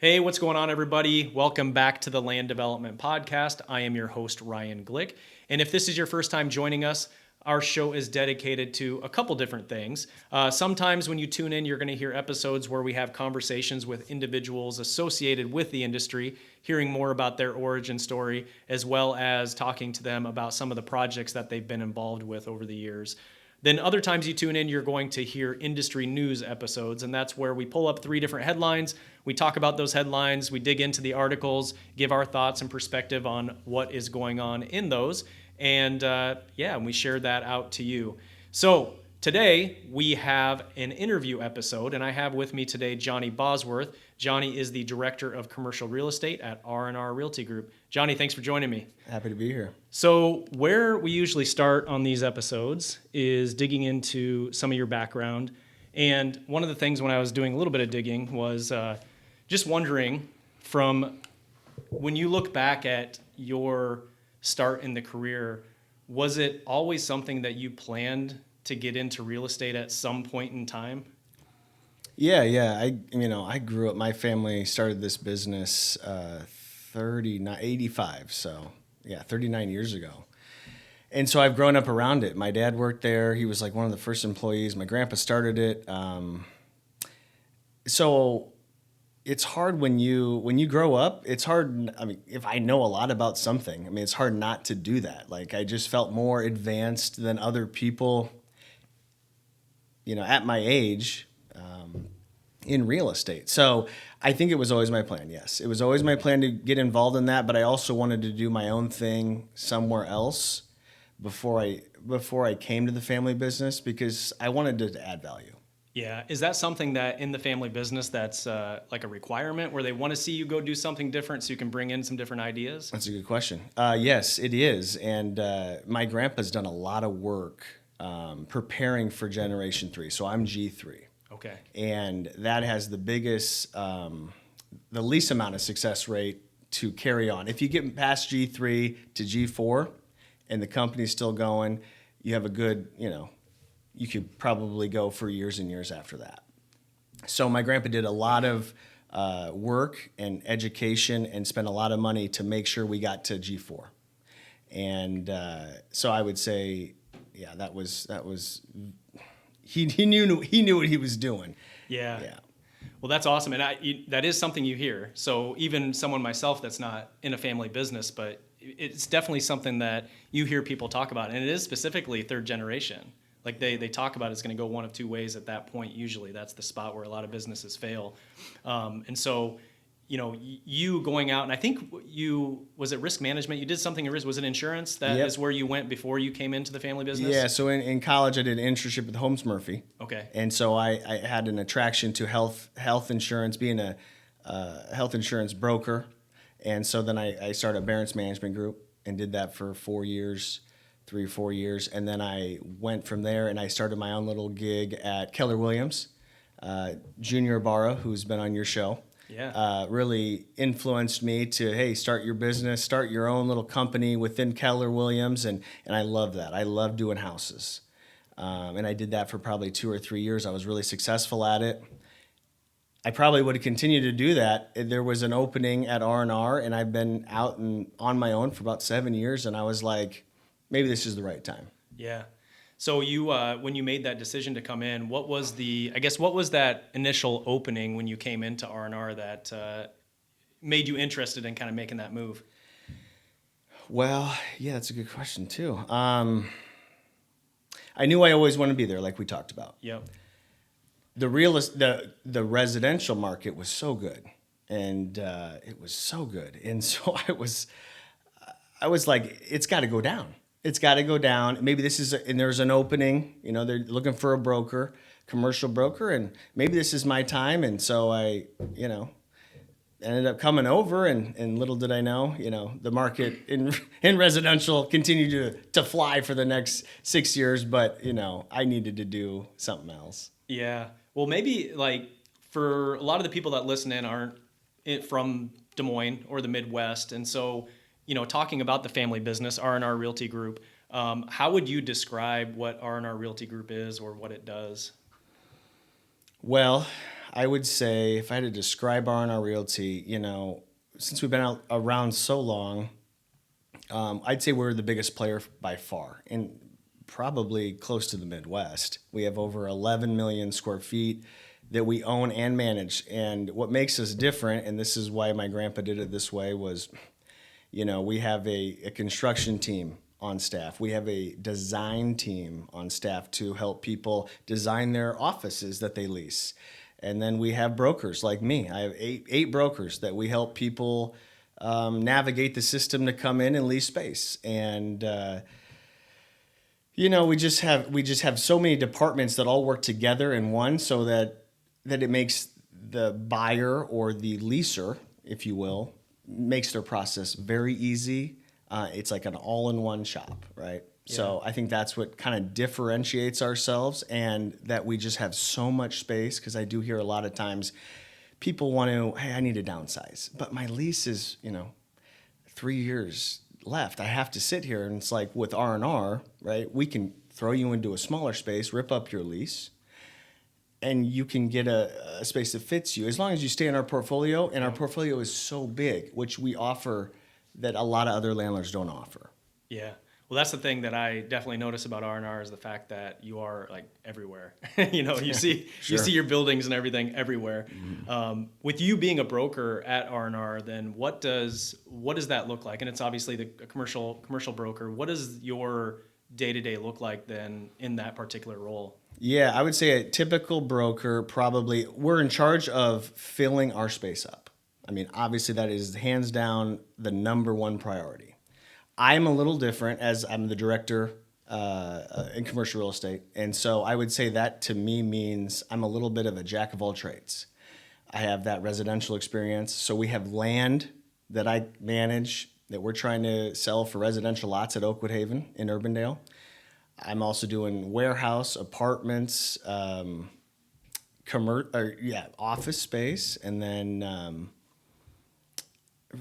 Hey, what's going on, everybody? Welcome back to the Land Development Podcast. I am your host, Ryan Glick. And if this is your first time joining us, our show is dedicated to a couple different things. Sometimes when you tune in, you're going to hear episodes where we have conversations with individuals associated with the industry, hearing more about their origin story, as well as talking to them about some of the projects that they've been involved with over the years. Then other times you tune in, you're going to hear industry news episodes, and that's where we pull up 3 different headlines. We talk about those headlines, we dig into the articles, give our thoughts and perspective on what is going on in those, and we share that out to you. So today we have an interview episode, and I have with me today Jonny Bosworth. Jonny is the Director of Commercial Real Estate at R&R Realty Group. Jonny, thanks for joining me. Happy to be here. So where we usually start on these episodes is digging into some of your background. And one of the things when I was doing a little bit of digging was just wondering, from when you look back at your start in the career, was it always something that you planned to get into real estate at some point in time? Yeah. I grew up. My family started this business 85. So 39 years ago. And so I've grown up around it. My dad worked there. He was like one of the first employees. My grandpa started it. So it's hard when you grow up. It's hard. I mean, if I know a lot about something, it's hard not to do that. Like I just felt more advanced than other people, at my age. In real estate. So I think it was always my plan. Yes, it was always my plan to get involved in that, but I also wanted to do my own thing somewhere else before I came to the family business because I wanted to add value. Yeah. Is that something that in the family business that's like a requirement where they want to see you go do something different so you can bring in some different ideas? That's a good question. Yes, it is. And my grandpa's done a lot of work preparing for Generation 3. So I'm G3. Okay. And that has the least amount of success rate to carry on. If you get past G3 to G4 and the company's still going, you have a good, you could probably go for years and years after that. So my grandpa did a lot of work and education and spent a lot of money to make sure we got to G4. And so I would say, that was he knew what he was doing. Yeah. Well, that's awesome, and that is something you hear. So even someone myself that's not in a family business, but it's definitely something that you hear people talk about, and it is specifically third generation. Like they talk about it's going to go one of 2 ways at that point. Usually, that's the spot where a lot of businesses fail, and so. You going out, and I think was it risk management? You did something in risk. Was it insurance? That Yep. is where you went before you came into the family business? Yeah, so in college I did an internship with Holmes Murphy. Okay. And so I had an attraction to health insurance, being a health insurance broker. And so then I started Barron's Management Group and did that for 4 years, 3 or 4 years. And then I went from there and I started my own little gig at Keller Williams. Junior Ibarra, who's been on your show. Yeah. Really influenced me to, start your business, start your own little company within Keller Williams. And I love that. I love doing houses. And I did that for probably 2 or 3 years. I was really successful at it. I probably would have continued to do that. There was an opening at R&R, and I've been out and on my own for about 7 years. And I was like, maybe this is the right time. Yeah. So you, when you made that decision to come in, what was that initial opening when you came into R&R that made you interested in kind of making that move? Well, that's a good question too. I knew I always wanted to be there, like we talked about. Yep. The residential market was so good, and it was so good, and so I was like, it's got to go down. It's got to go down. Maybe and there's an opening. They're looking for a broker, commercial broker, and maybe this is my time. And so I, ended up coming over, and little did I know, the market in residential continued to fly for the next 6 years. But I needed to do something else. Yeah. Well, maybe like for a lot of the people that listen in aren't from Des Moines or the Midwest, and so. Talking about the family business, R&R Realty Group, how would you describe what R&R Realty Group is or what it does? Well, I would say if I had to describe R&R Realty, since we've been around so long, I'd say we're the biggest player by far, and probably close to the Midwest. We have over 11 million square feet that we own and manage. And what makes us different, and this is why my grandpa did it this way, was, we have a construction team on staff. We have a design team on staff to help people design their offices that they lease. And then we have brokers like me. I have eight brokers that we help people navigate the system to come in and lease space. And we just have so many departments that all work together in one, so that it makes the buyer or the leaser, if you will, makes their process very easy. It's like an all-in-one shop, right? Yeah. So I think that's what kind of differentiates ourselves, and that we just have so much space, because I do hear a lot of times people want to, hey, I need to downsize, but my lease is, 3 years left. I have to sit here. And it's like with R&R, right? We can throw you into a smaller space, rip up your lease, and you can get a space that fits you, as long as you stay in our portfolio. And our portfolio is so big, which we offer that a lot of other landlords don't offer. Yeah. Well, that's the thing that I definitely notice about R&R, is the fact that you are like everywhere. You see your buildings and everything everywhere. Mm-hmm. With you being a broker at R&R, then what does that look like? And it's obviously the commercial broker. What does your day-to-day look like then in that particular role? Yeah, I would say a typical broker, probably we're in charge of filling our space up. I mean, obviously that is hands down the number one priority. I'm a little different, as I'm the director in commercial real estate. And so I would say that to me means I'm a little bit of a jack of all trades. I have that residential experience. So we have land that I manage that we're trying to sell for residential lots at Oakwood Haven in Urbandale. I'm also doing warehouse, apartments, office space, and then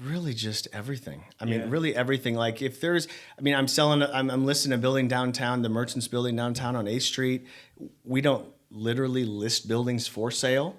really just everything. I mean, really everything. Like if there's, I'm listing a building downtown, the Merchants Building downtown on 8th Street. We don't literally list buildings for sale,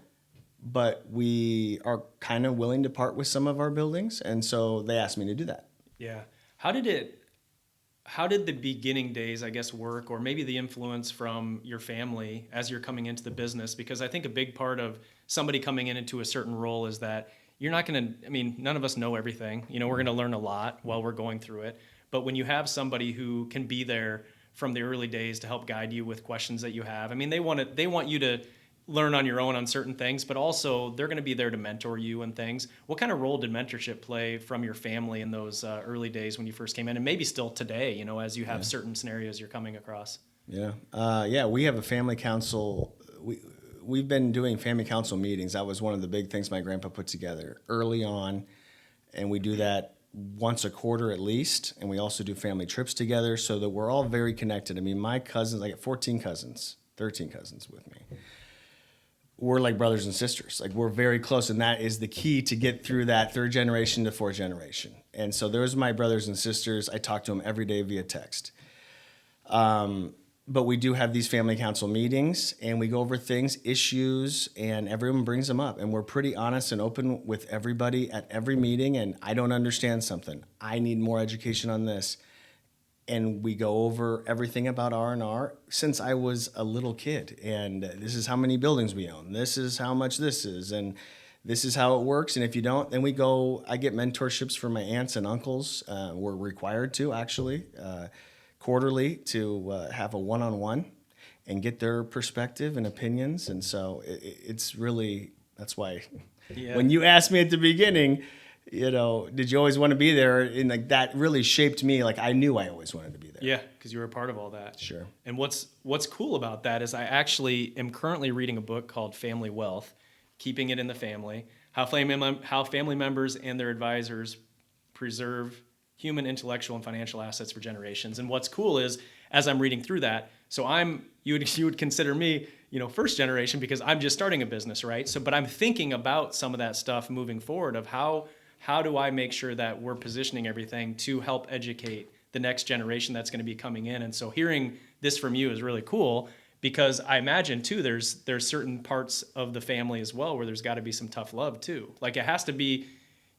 but we are kind of willing to part with some of our buildings. And so they asked me to do that. Yeah. How did the beginning days, I guess, work, or maybe the influence from your family as you're coming into the business? Because I think a big part of somebody coming into a certain role is that you're not going to, none of us know everything. We're going to learn a lot while we're going through it. But when you have somebody who can be there from the early days to help guide you with questions that you have, they want you to learn on your own on certain things, but also they're going to be there to mentor you and things. What kind of role did mentorship play from your family in those early days when you first came in, and maybe still today, as you have certain scenarios you're coming across? Yeah. We have a family council. We've been doing family council meetings. That was one of the big things my grandpa put together early on, and we do that once a quarter at least, and we also do family trips together so that we're all very connected. My cousins, I got 13 cousins with me. We're like brothers and sisters. Like, we're very close, and that is the key to get through that third generation to fourth generation. And so there's my brothers and sisters. I talk to them every day via text. But we do have these family council meetings, and we go over things, issues, and everyone brings them up. And we're pretty honest and open with everybody at every meeting. And I don't understand something. I need more education on this. And we go over everything about R&R since I was a little kid. And this is how many buildings we own. This is how much this is. And this is how it works. And if you don't, then I get mentorships from my aunts and uncles. We're required to, actually, quarterly, to have a one-on-one and get their perspective and opinions. And so it's really, that's why when you asked me at the beginning, did you always want to be there? And like that really shaped me. Like, I knew I always wanted to be there. Yeah, because you were a part of all that. Sure. And what's cool about that is I actually am currently reading a book called Family Wealth, Keeping It in the Family, how family members and their advisors preserve human, intellectual, and financial assets for generations. And what's cool is, as I'm reading through that, so you would consider me, first generation, because I'm just starting a business, right? So, but I'm thinking about some of that stuff moving forward of how do I make sure that we're positioning everything to help educate the next generation that's going to be coming in. And so hearing this from you is really cool, because I imagine too, there's certain parts of the family as well where there's got to be some tough love too. Like it has to be,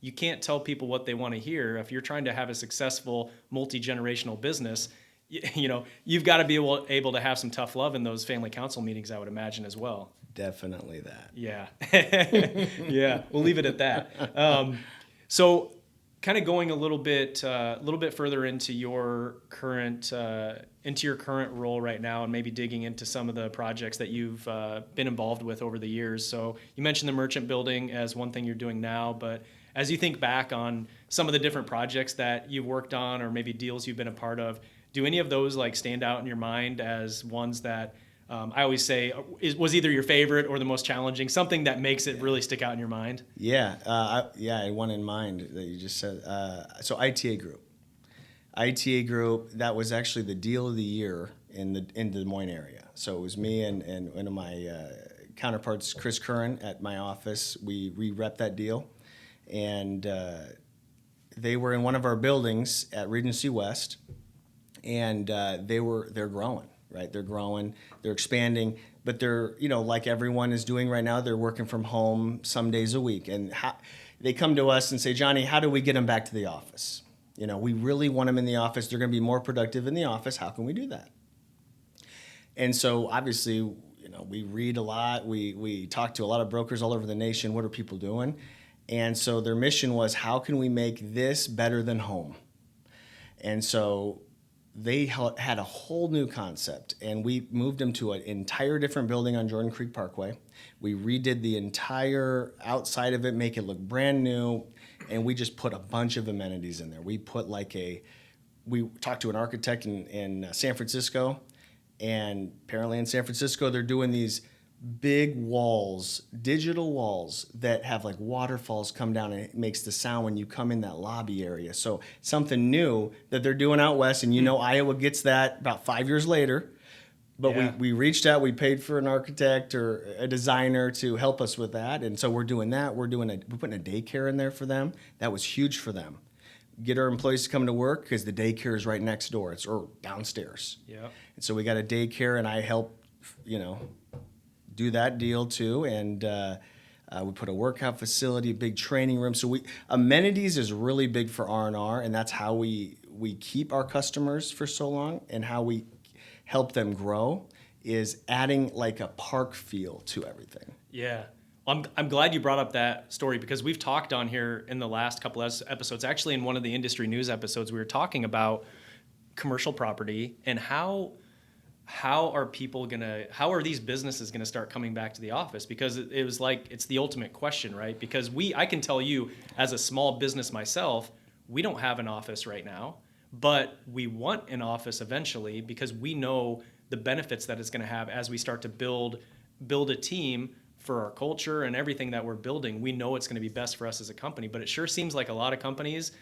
you can't tell people what they want to hear. If you're trying to have a successful multi-generational business, you've got to be able to have some tough love in those family council meetings, I would imagine as well. Definitely that. Yeah. Yeah. We'll leave it at that. So kind of going a little bit further into your current role right now, and maybe digging into some of the projects that you've been involved with over the years. So you mentioned the merchant building as one thing you're doing now, but as you think back on some of the different projects that you've worked on, or maybe deals you've been a part of, do any of those like stand out in your mind as ones that I always say was either your favorite or the most challenging, something that makes it really stick out in your mind? Yeah, I had one in mind that you just said. So ITA Group. ITA Group, that was actually the deal of the year in the Des Moines area. So it was me and one of my counterparts, Chris Curran, at my office. We rep that deal. And they were in one of our buildings at Regency West, and they're growing, right? They're growing, they're expanding, but they're, like everyone is doing right now, they're working from home some days a week. And they come to us and say, Jonny, how do we get them back to the office? We really want them in the office. They're going to be more productive in the office. How can we do that? And so obviously, we read a lot. We talk to a lot of brokers all over the nation. What are people doing? And so their mission was, how can we make this better than home? And so they had a whole new concept, and we moved them to an entire different building on Jordan Creek Parkway. We redid the entire outside of it, make it look brand new, and we just put a bunch of amenities in there. We put we talked to an architect in San Francisco, and apparently in San Francisco they're doing these big walls, digital walls that have like waterfalls come down, and it makes the sound when you come in that lobby area. So something new that they're doing out west, and Iowa gets that about 5 years later. But Yeah. we reached out, we paid for an architect or a designer to help us with that. And so we're doing that. We're putting a daycare in there for them. That was huge for them. Get our employees to come to work because the daycare is right next door. Or downstairs. Yeah. And so we got a daycare, and I helped, do that deal too. And we put a workout facility, a big training room. So amenities is really big for R&R, and that's how we keep our customers for so long, and how we help them grow is adding like a park feel to everything. Yeah. I'm glad you brought up that story, because we've talked on here in the last couple of episodes, actually in one of the industry news episodes, we were talking about commercial property and how are these businesses gonna start coming back to the office? Because it was like, it's the ultimate question, right? Because I can tell you as a small business myself, we don't have an office right now, but we want an office eventually, because we know the benefits that it's gonna have as we start to build a team for our culture and everything that we're building. We know it's gonna be best for us as a company, but it sure seems like a lot of companies,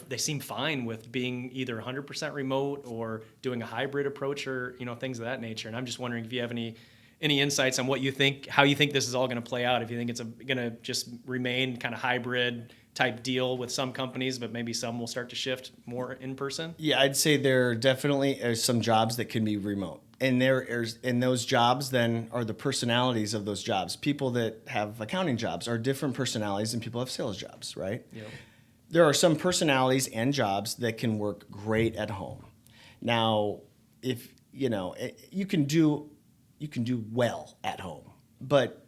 they seem fine with being either 100% remote or doing a hybrid approach, or things of that nature. And I'm just wondering if you have any insights on how you think this is all going to play out. If you think it's going to just remain kind of hybrid type deal with some companies, but maybe some will start to shift more in person. Yeah, I'd say there definitely are some jobs that can be remote. And those jobs then are the personalities of those jobs. People that have accounting jobs are different personalities than people have sales jobs, right? Yeah. There are some personalities and jobs that can work great at home. Now, if you can do well at home, but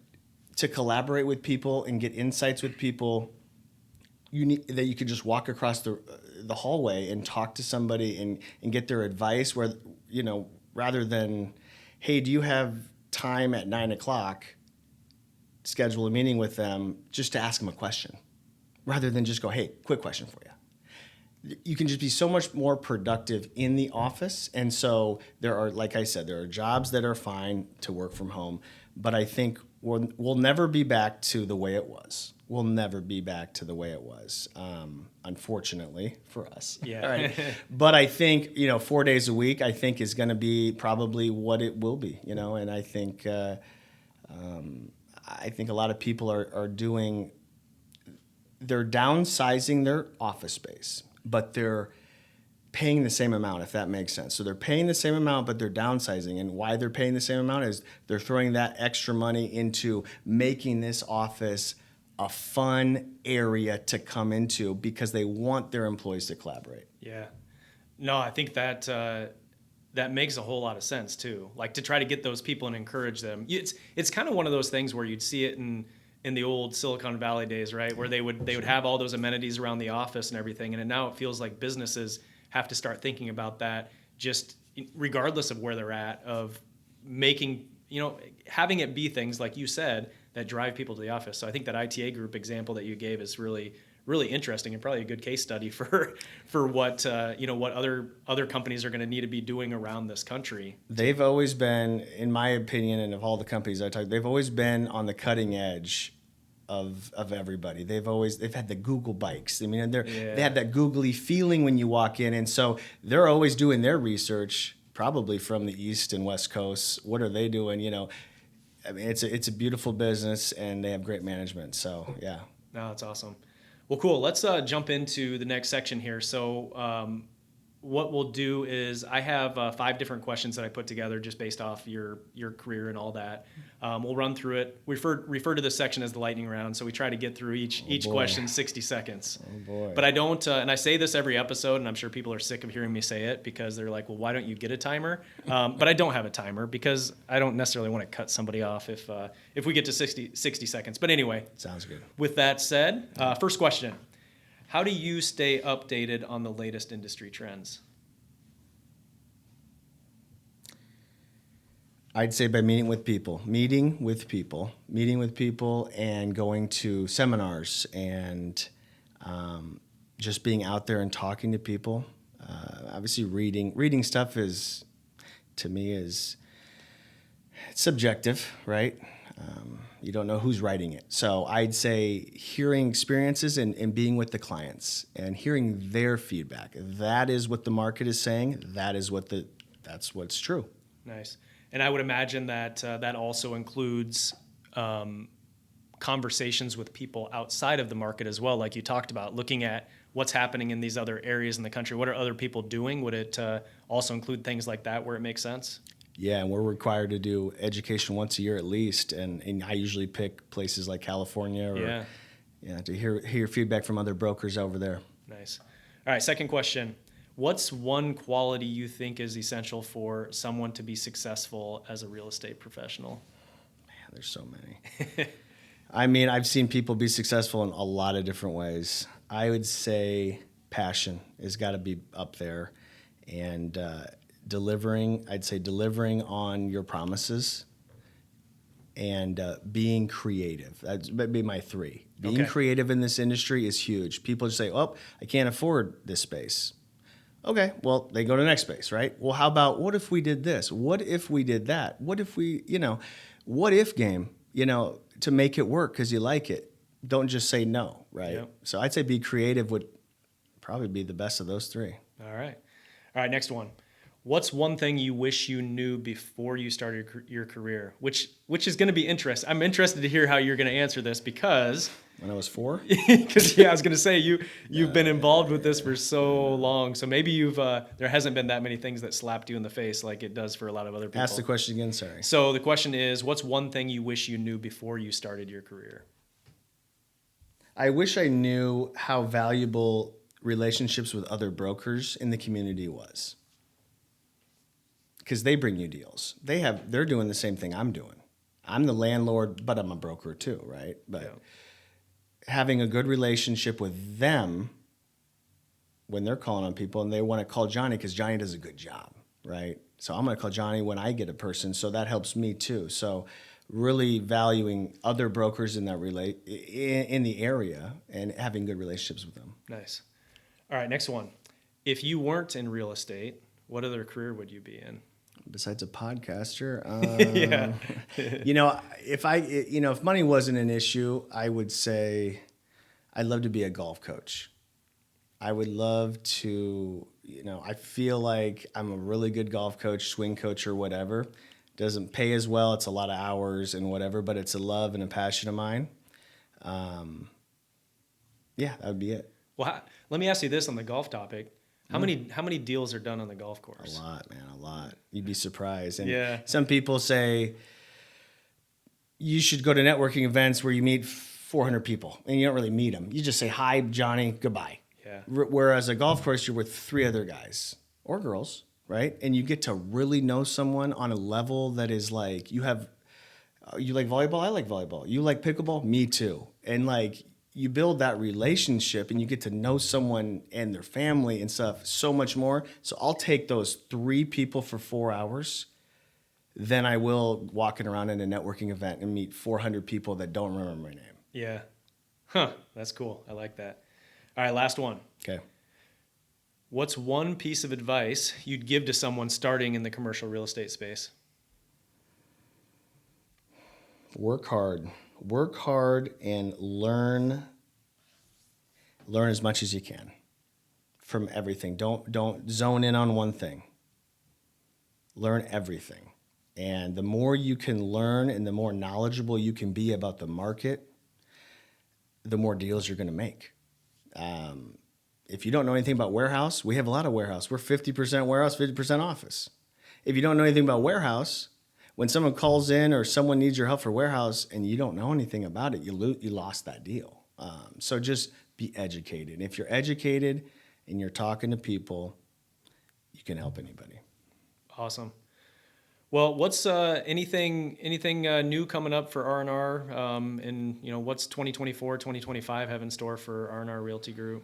to collaborate with people and get insights with people, you can just walk across the hallway and talk to somebody and get their advice, where rather than, hey, do you have time at 9:00? Schedule a meeting with them just to ask them a question, rather than just go, hey, quick question for you. You can just be so much more productive in the office. And so like I said, there are jobs that are fine to work from home, but I think we'll never be back to the way it was. We'll never be back to the way it was, unfortunately for us. Yeah. Right. But I think, 4 days a week, I think is going to be probably what it will be, and I think a lot of people are they're downsizing their office space, but they're paying the same amount, if that makes sense. So they're paying the same amount, but they're downsizing. And why they're paying the same amount is they're throwing that extra money into making this office a fun area to come into because they want their employees to collaborate. Yeah. No, I think that that makes a whole lot of sense too. Like to try to get those people and encourage them. It's kind of one of those things where you'd see it in the old Silicon Valley days, right? Where they would have all those amenities around the office and everything. And now it feels like businesses have to start thinking about that just regardless of where they're at, of making, having it be things like you said that drive people to the office. So I think that ITA Group example that you gave is really, really interesting and probably a good case study for what what other companies are going to need to be doing around this country. They've always been, in my opinion, and of all the companies I talk, they've always been on the cutting edge of everybody. They've had the Google bikes. I mean, they have that googly feeling when you walk in, and so they're always doing their research, probably from the East and West Coast. What are they doing? I mean, it's a beautiful business, and they have great management. So yeah. No, that's awesome. Well, cool. Let's jump into the next section here. So what we'll do is I have 5 different questions that I put together just based off your career and all that. We'll run through it. We refer to this section as the lightning round, so we try to get through each question 60 seconds. Oh, boy. But I don't, and I say this every episode, and I'm sure people are sick of hearing me say it because they're like, well, why don't you get a timer? But I don't have a timer because I don't necessarily want to cut somebody off if we get to 60 seconds. But anyway. Sounds good. With that said, first question. How do you stay updated on the latest industry trends? I'd say by meeting with people and going to seminars and just being out there and talking to people. Obviously reading stuff is, to me, it's subjective, right? You don't know who's writing it. So I'd say hearing experiences and being with the clients and hearing their feedback. That is what the market is saying. That's what's true. Nice. And I would imagine that that also includes conversations with people outside of the market as well, like you talked about, looking at what's happening in these other areas in the country. What are other people doing? Would it also include things like that where it makes sense? Yeah, and we're required to do education once a year at least, and I usually pick places like California or to hear feedback from other brokers over there. Nice. All right, second question. What's one quality you think is essential for someone to be successful as a real estate professional? Man, there's so many. I mean, I've seen people be successful in a lot of different ways. I would say passion has got to be up there, and delivering on your promises, and being creative. That'd be my 3. Being creative in this industry is huge. People just say, oh, I can't afford this space. Okay, well, they go to the next space, right? Well, how about, what if we did this? What if we did that? What if we, what if game, to make it work because you like it. Don't just say no, right? Yep. So I'd say be creative would probably be the best of those 3. All right, next one. What's one thing you wish you knew before you started your career? Which is going to be interesting. I'm interested to hear how you're going to answer this because... When I was 4? Because I was going to say you've been involved with this for so long. So maybe there hasn't been that many things that slapped you in the face like it does for a lot of other people. Ask the question again, sorry. So the question is, what's one thing you wish you knew before you started your career? I wish I knew how valuable relationships with other brokers in the community was. Because they bring you deals. They're doing the same thing I'm doing. I'm the landlord, but I'm a broker too, right? But having a good relationship with them when they're calling on people, and they want to call Jonny because Jonny does a good job, right? So I'm going to call Jonny when I get a person, so that helps me too. So really valuing other brokers in that in the area and having good relationships with them. Nice. All right, next one. If you weren't in real estate, what other career would you be in? Besides a podcaster, Yeah. if money wasn't an issue, I would say I'd love to be a golf coach. I would love to, I feel like I'm a really good golf coach, swing coach, or whatever. Doesn't pay as well. It's a lot of hours and whatever, but it's a love and a passion of mine. That would be it. Well, let me ask you this on the golf topic. How many deals are done on the golf A course? lot, man, a lot. You'd be surprised. And Yeah. some people say you should go to networking events where you meet 400 people and you don't really meet them. You just say, hi, Johnny, goodbye. Yeah. Whereas a golf course, you're with 3 other guys or girls, right? And you get to really know someone on a level that is like, you like volleyball? I like volleyball. You like pickleball? Me too. And like, you build that relationship and you get to know someone and their family and stuff so much more. So I'll take those 3 people for 4 hours than I will walking around in a networking event and meet 400 people that don't remember my name. Yeah. Huh. That's cool. I like that. All right, last one. Okay. What's one piece of advice you'd give to someone starting in the commercial real estate space? Work hard. Work hard and learn as much as you can from everything. Don't zone in on one thing. Learn everything. And the more you can learn and the more knowledgeable you can be about the market, the more deals you're going to make. If you don't know anything about warehouse, we have a lot of warehouse. We're 50% warehouse, 50% office. If you don't know anything about warehouse, when someone calls in or someone needs your help for warehouse and you don't know anything about it, you lost that deal. So just be educated. If you're educated and you're talking to people, you can help anybody. Awesome. Well, what's anything new coming up for R&R? And what's 2024, 2025 have in store for R&R Realty Group?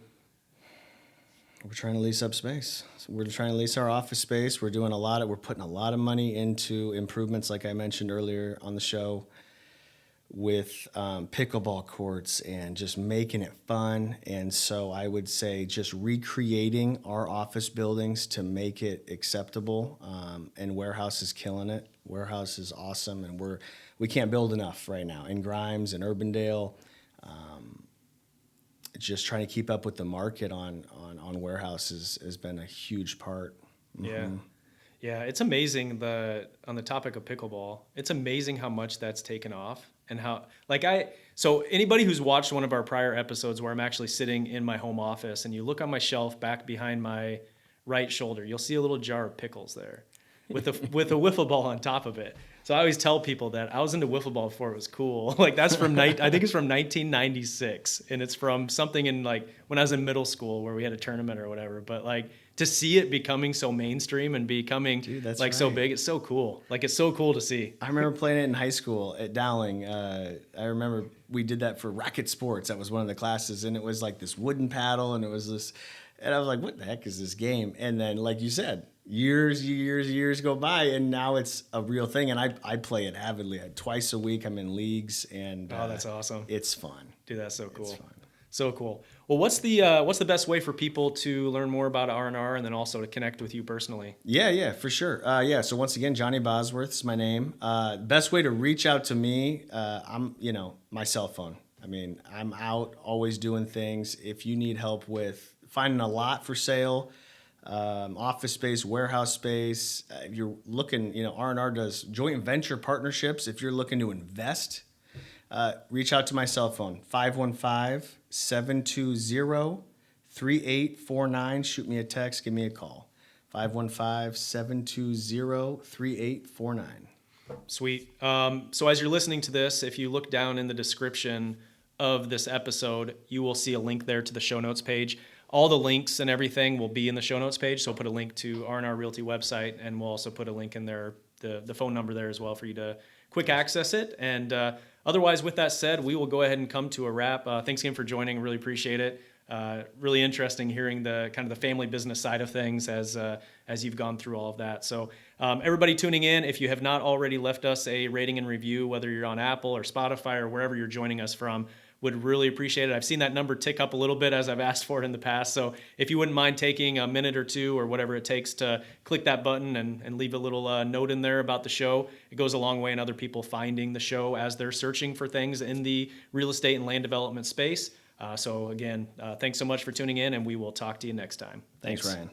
We're trying to lease up space. So we're trying to lease our office space. We're putting a lot of money into improvements, like I mentioned earlier on the show, with pickleball courts and just making it fun. And so I would say just recreating our office buildings to make it acceptable. And Warehouse is killing it. Warehouse is awesome, and we can't build enough right now in Grimes and Urbandale. Just trying to keep up with the market on Warehouse has been a huge part. Mm-hmm. Yeah, it's amazing on the topic of pickleball, it's amazing how much that's taken off and how so anybody who's watched one of our prior episodes where I'm actually sitting in my home office and you look on my shelf back behind my right shoulder, you'll see a little jar of pickles there with a wiffle ball on top of it. So I always tell people that I was into wiffle ball before it was cool. Like that's I think it's from 1996, and it's from something in like when I was in middle school where we had a tournament or whatever. But like to see it becoming so mainstream and becoming so big, it's so cool. Like it's so cool to see. I remember playing it in high school at Dowling. I remember we did that for racket sports. That was one of the classes, and it was like this wooden paddle, and it was this. And I was like, what the heck is this game? And then, like you said, years go by, and now it's a real thing. And I play it avidly. Twice a week, I'm in leagues, and that's awesome. It's fun. Dude, that's so cool. It's fun. So cool. Well, what's the best way for people to learn more about R&R and then also to connect with you personally? Yeah, for sure. So once again, Jonny Bosworth is my name. Best way to reach out to me, I'm my cell phone. I mean, I'm out always doing things. If you need help with finding a lot for sale, office space, warehouse space. If you're looking, R&R does joint venture partnerships. If you're looking to invest, reach out to my cell phone, 515-720-3849. Shoot me a text, give me a call, 515-720-3849. Sweet. So as you're listening to this, if you look down in the description of this episode, you will see a link there to the show notes page. All the links and everything will be in the show notes page. So we'll put a link to R&R Realty website, and we'll also put a link in there, the phone number there as well for you to quick access it. And otherwise, with that said, we will go ahead and come to a wrap. Thanks again for joining. Really appreciate it. Really interesting hearing the kind of the family business side of things as you've gone through all of that. So everybody tuning in, if you have not already left us a rating and review, whether you're on Apple or Spotify or wherever you're joining us from, would really appreciate it. I've seen that number tick up a little bit as I've asked for it in the past. So if you wouldn't mind taking a minute or two or whatever it takes to click that button and leave a little note in there about the show, it goes a long way in other people finding the show as they're searching for things in the real estate and land development space. So again, thanks so much for tuning in, and we will talk to you next time. Thanks, Ryan.